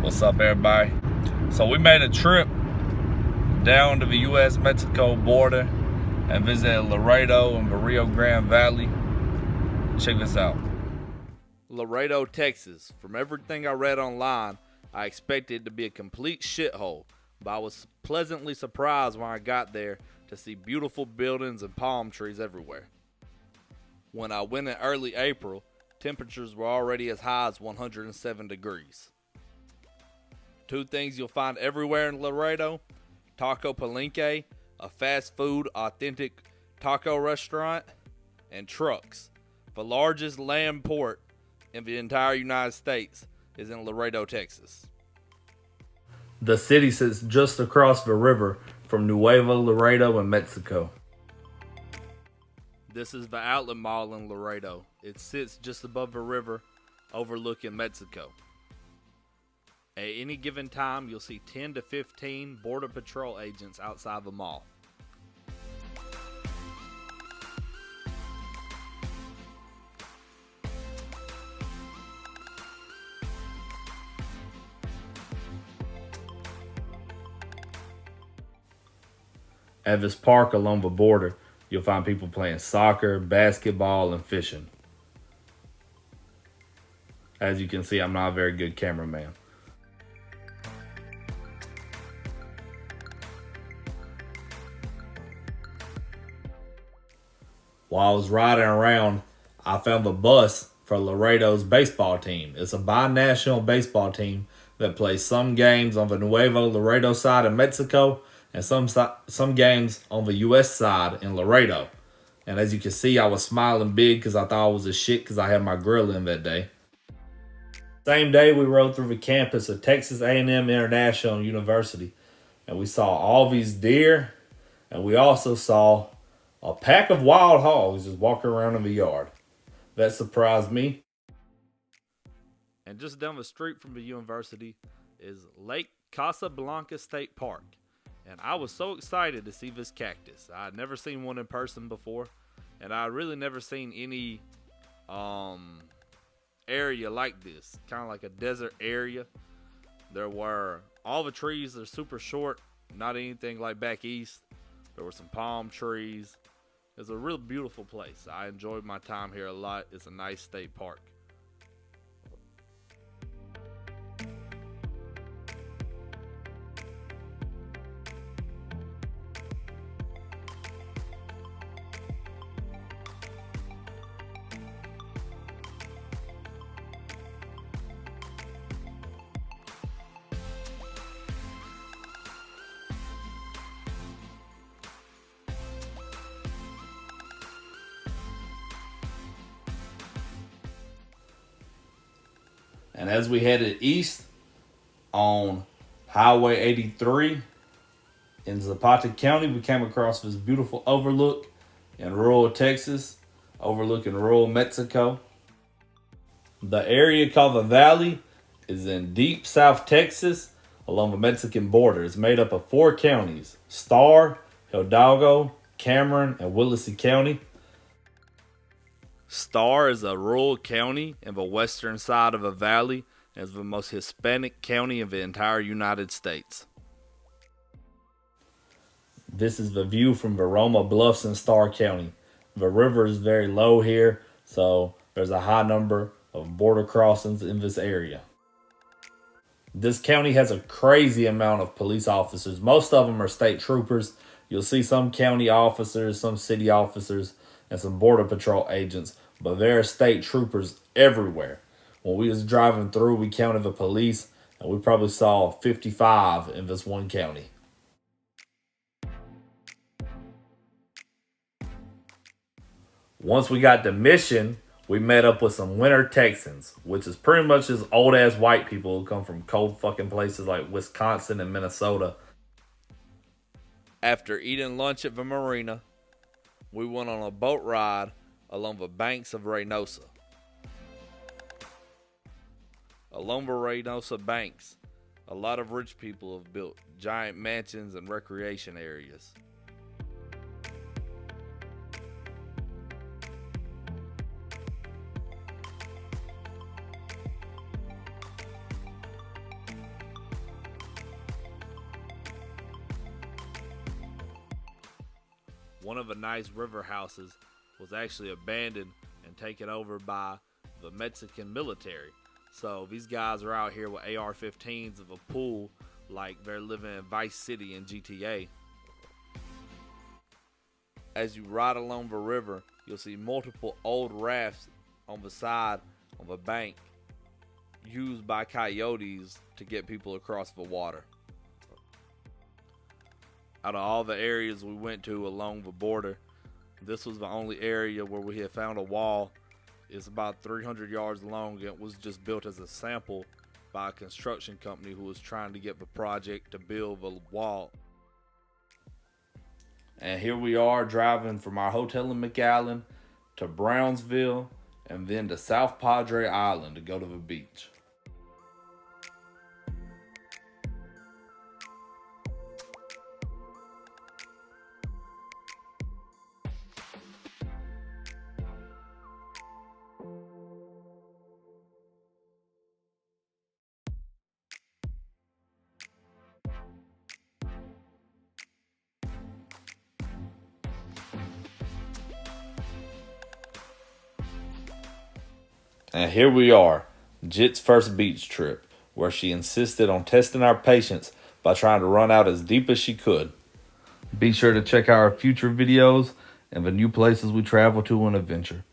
What's up, everybody? So we made a trip down to the U.S.-Mexico border and visited Laredo and the Rio Grande Valley. Check this out. Laredo, Texas. From everything I read online, I expected it to be a complete shithole, but I was pleasantly surprised when I got there to see beautiful buildings and palm trees everywhere. When I went in early April, temperatures were already as high as 107 degrees. Two things you'll find everywhere in Laredo: Taco Palenque, a fast food authentic taco restaurant, and trucks. The largest land port in the entire United States is in Laredo, Texas. The city sits just across the river from Nuevo Laredo in Mexico. This is the Outlet Mall in Laredo. It sits just above the river, overlooking Mexico. At any given time, you'll see 10 to 15 Border Patrol agents outside the mall. At this park along the border, you'll find people playing soccer, basketball, and fishing. As you can see, I'm not a very good cameraman. While I was riding around, I found the bus for Laredo's baseball team. It's a bi-national baseball team that plays some games on the Nuevo Laredo side in Mexico and some games on the U.S. side in Laredo. And as you can see, I was smiling big because I thought I was a shit because I had my grill in that day. Same day, we rode through the campus of Texas A&M International University, and we saw all these deer, and we also saw a pack of wild hogs just walking around in the yard. That surprised me. And just down the street from the university is Lake Casablanca State Park. And I was so excited to see this cactus. I had never seen one in person before, and I really never seen any area like this, kind of like a desert area. There were all the trees are super short, not anything like back east. There were some palm trees. It's a real beautiful place. I enjoyed my time here a lot. It's a nice state park. And as we headed east on Highway 83 in Zapata County, we came across this beautiful overlook in rural Texas, overlooking rural Mexico. The area called the Valley is in deep South Texas along the Mexican border. It's made up of 4 counties: Star, Hidalgo, Cameron, and Willacy County. Star is a rural county in the western side of a valley and is the most Hispanic county in the entire United States. This is the view from Veroma Bluffs in Star County. The river is very low here, so there's a high number of border crossings in this area. This county has a crazy amount of police officers. Most of them are state troopers. You'll see some county officers, some city officers, and some border patrol agents, but there are state troopers everywhere. When we was driving through, we counted the police, and we probably saw 55 in this one county. Once we got to Mission, we met up with some winter Texans, which is pretty much just old ass white people who come from cold fucking places like Wisconsin and Minnesota. After eating lunch at the marina, we went on a boat ride along the banks of Reynosa. Along the Reynosa banks, a lot of rich people have built giant mansions and recreation areas. one of the nice river houses was actually abandoned and taken over by the Mexican military. So these guys are out here with AR-15s of a pool like they're living in Vice City in GTA. As you ride along the river, you'll see multiple old rafts on the side of a bank used by coyotes to get people across the water. Out of all the areas we went to along the border, this was the only area where we had found a wall. It's about 300 yards long, and it was just built as a sample by a construction company who was trying to get the project to build the wall. And here we are driving from our hotel in McAllen to Brownsville and then to South Padre Island to go to the beach. And here we are, Jit's first beach trip, where she insisted on testing our patience by trying to run out as deep as she could. Be sure to check out our future videos and the new places we travel to and adventure.